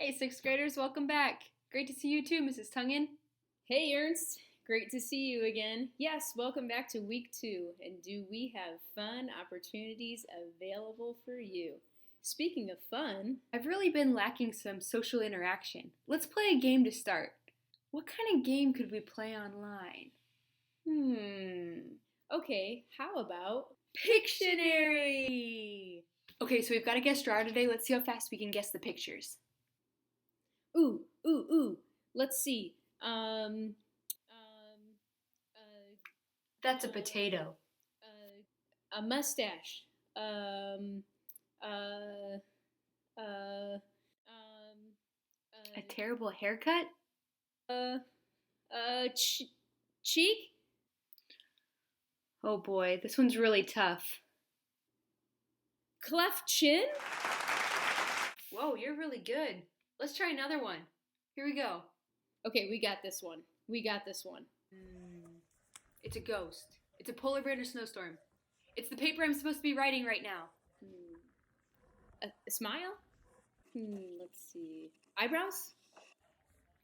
Hey, sixth graders, welcome back. Great to see you too, Mrs. Tungin. Hey Ernst, great to see you again. Yes, welcome back to week 2. And do we have fun opportunities available for you? Speaking of fun, I've really been lacking some social interaction. Let's play a game to start. What kind of game could we play online? Okay, how about Pictionary! Okay, so we've got a guest drawer today. Let's see how fast we can guess the pictures. Ooh. Let's see. That's a potato. A mustache. Um, uh, uh, A terrible haircut? cheek? Oh boy, this one's really tough. Cleft chin? Whoa, you're really good. Let's try another one. Here we go. Okay, we got this one. It's a ghost. It's a polar bear in a snowstorm. It's the paper I'm supposed to be writing right now. A smile? Let's see. Eyebrows?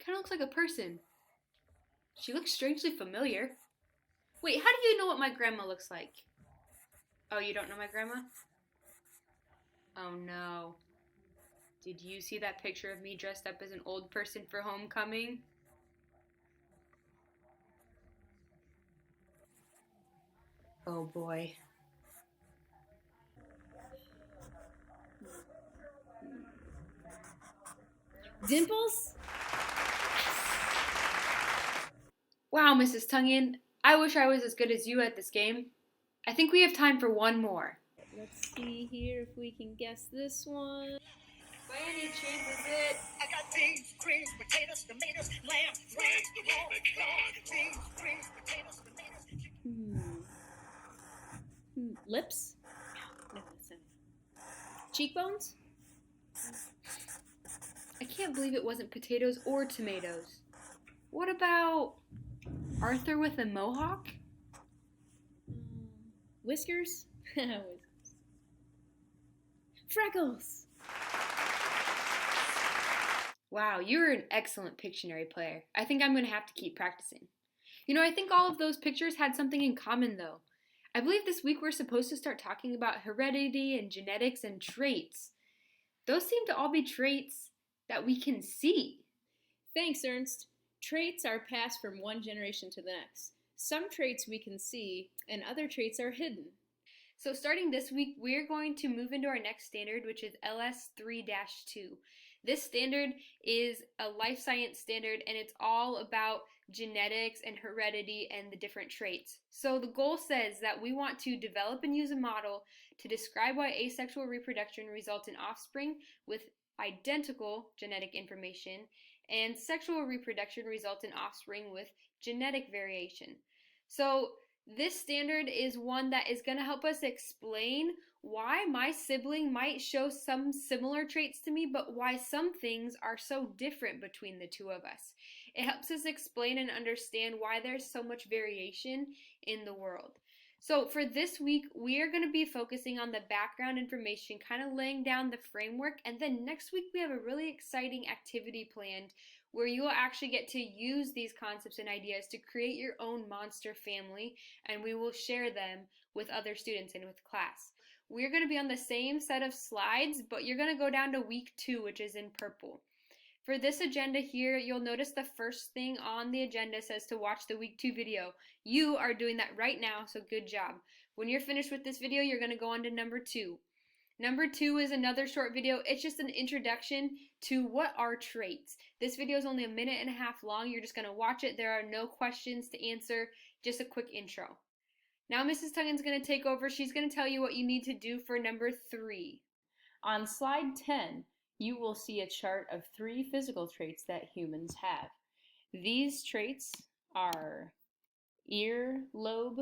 Kind of looks like a person. She looks strangely familiar. Wait, how do you know what my grandma looks like? Oh, you don't know my grandma? Oh no. Did you see that picture of me dressed up as an old person for homecoming? Oh boy. Dimples? Wow, Mrs. Tungin, I wish I was as good as you at this game. I think we have time for one more. Let's see here if we can guess this one. By any chance is it? I got beans, greens, potatoes, tomatoes, lamb, rams, beans, greens, potatoes, tomatoes. Lips? No, that's not it. Cheekbones? I can't believe it wasn't potatoes or tomatoes. What about Arthur with a mohawk? Whiskers? Freckles! Wow, you're an excellent Pictionary player. I think I'm going to have to keep practicing. I think all of those pictures had something in common, though. I believe this week we're supposed to start talking about heredity and genetics and traits. Those seem to all be traits that we can see. Thanks, Ernst. Traits are passed from one generation to the next. Some traits we can see, and other traits are hidden. So starting this week, we're going to move into our next standard, which is LS 3-2. This standard is a life science standard, and it's all about genetics and heredity and the different traits. So the goal says that we want to develop and use a model to describe why asexual reproduction results in offspring with identical genetic information, and sexual reproduction results in offspring with genetic variation. So this standard is one that is going to help us explain why my sibling might show some similar traits to me, but why some things are so different between the two of us. It helps us explain and understand why there's so much variation in the world. So for this week, we are going to be focusing on the background information, kind of laying down the framework, and then next week we have a really exciting activity planned where you will actually get to use these concepts and ideas to create your own monster family, and we will share them with other students and with class. We're going to be on the same set of slides, but you're going to go down to week 2, which is in purple. For this agenda here, you'll notice the first thing on the agenda says to watch the week 2 video. You are doing that right now, so good job. When you're finished with this video, you're going to go on to number 2. Number 2 is another short video. It's just an introduction to what are traits. This video is only a minute and a half long. You're just going to watch it. There are no questions to answer, just a quick intro. Now Mrs. Tuggin's going to take over. She's going to tell you what you need to do for number 3. On slide 10, you will see a chart of 3 physical traits that humans have. These traits are ear lobe,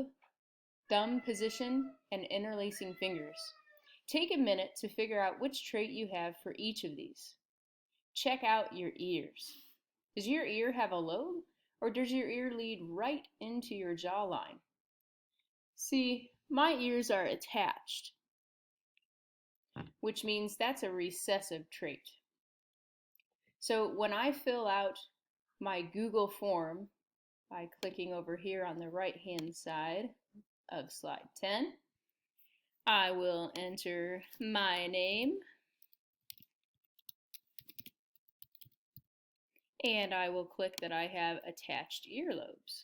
thumb position, and interlacing fingers. Take a minute to figure out which trait you have for each of these. Check out your ears. Does your ear have a lobe, or does your ear lead right into your jawline? See, my ears are attached, which means that's a recessive trait. So when I fill out my Google form by clicking over here on the right-hand side of slide 10, I will enter my name and I will click that I have attached earlobes.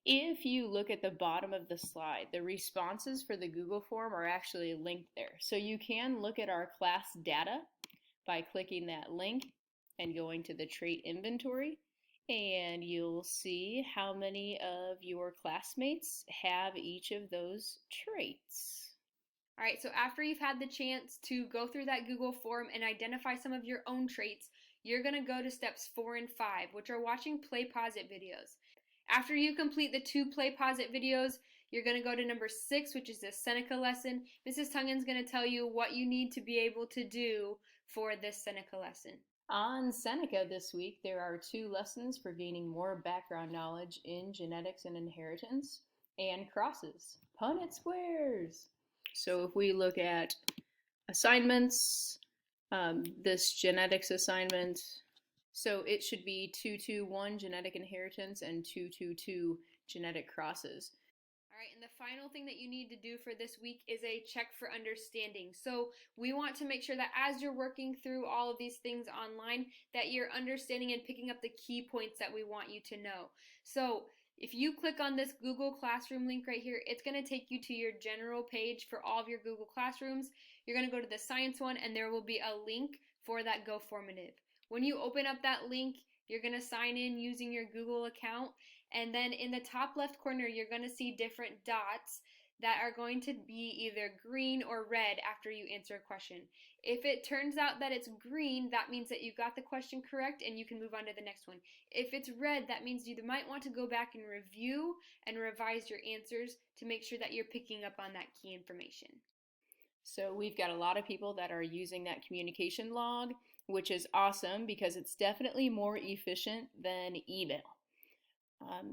If you look at the bottom of the slide, the responses for the Google form are actually linked there. So you can look at our class data by clicking that link and going to the trait inventory, and you'll see how many of your classmates have each of those traits. All right, so after you've had the chance to go through that Google form and identify some of your own traits, you're going to go to steps 4 and 5, which are watching Play Pause It videos. After you complete the 2 Play Pause It videos, you're going to go to number 6, which is the Seneca lesson. Mrs. Tungan's going to tell you what you need to be able to do for this Seneca lesson. On Seneca this week, there are 2 lessons for gaining more background knowledge in genetics and inheritance, and crosses. Punnett squares! So if we look at assignments, this genetics assignment, so it should be 221 genetic inheritance and 222 genetic crosses. All right, and the final thing that you need to do for this week is a check for understanding. So we want to make sure that as you're working through all of these things online, that you're understanding and picking up the key points that we want you to know. So if you click on this Google Classroom link right here, it's going to take you to your general page for all of your Google Classrooms. You're going to go to the science one, and there will be a link for that Go Formative. When you open up that link, you're going to sign in using your Google account, and then in the top left corner, you're going to see different dots that are going to be either green or red after you answer a question. If it turns out that it's green, that means that you got the question correct and you can move on to the next one. If it's red, that means you might want to go back and review and revise your answers to make sure that you're picking up on that key information. So we've got a lot of people that are using that communication log, which is awesome because it's definitely more efficient than email.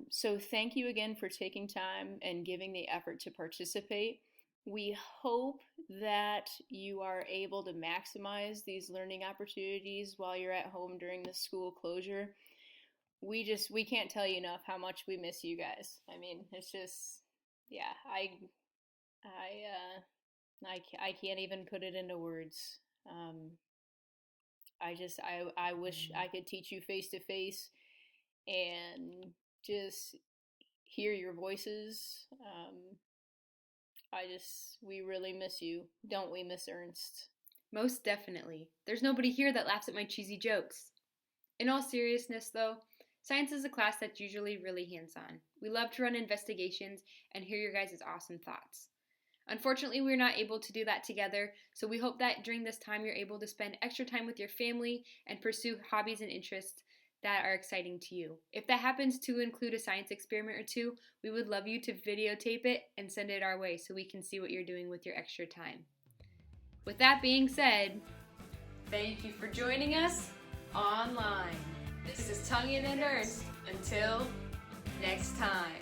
So thank you again for taking time and giving the effort to participate. We hope that you are able to maximize these learning opportunities while you're at home during the school closure. We can't tell you enough how much we miss you guys. I mean, it's just, yeah, I can't even put it into words. I wish I could teach you face to face and just hear your voices. We really miss you. Don't we, Miss Ernst? Most definitely. There's nobody here that laughs at my cheesy jokes. In all seriousness, though, science is a class that's usually really hands-on. We love to run investigations and hear your guys' awesome thoughts. Unfortunately, we're not able to do that together, so we hope that during this time you're able to spend extra time with your family and pursue hobbies and interests that are exciting to you. If that happens to include a science experiment or two, we would love you to videotape it and send it our way so we can see what you're doing with your extra time. With that being said, thank you for joining us online. This is Tongan and Ernst. Until next time.